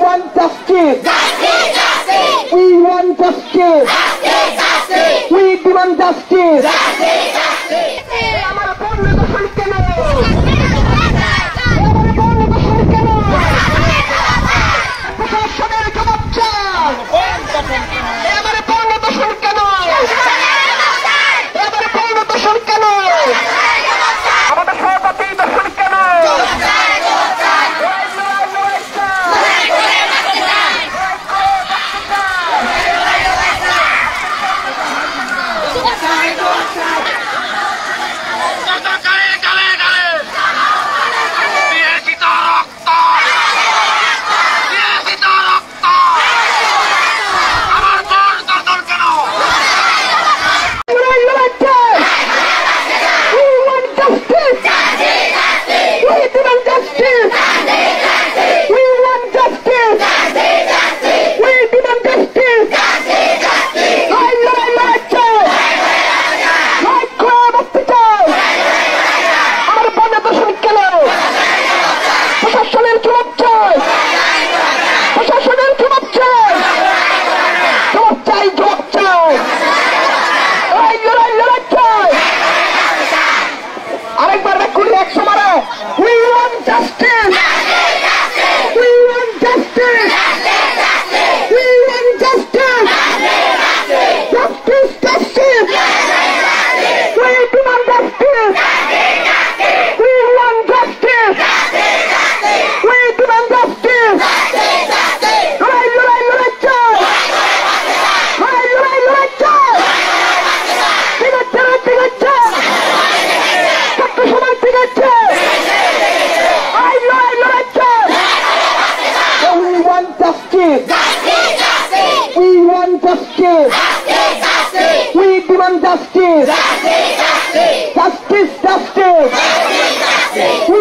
want justice. Justice, justice. We want justice. Justice, justice. We demand justice. Justice, justice. আমার পণ্য দখল কেন? প্রশাসনের জবাব চাই। এবারে পণ্য দখল কেন? এবারে পণ্য দখল কেন? আমাদের সভাপতি দখল কেন? We want justice. We demand justice. Justice, justice. We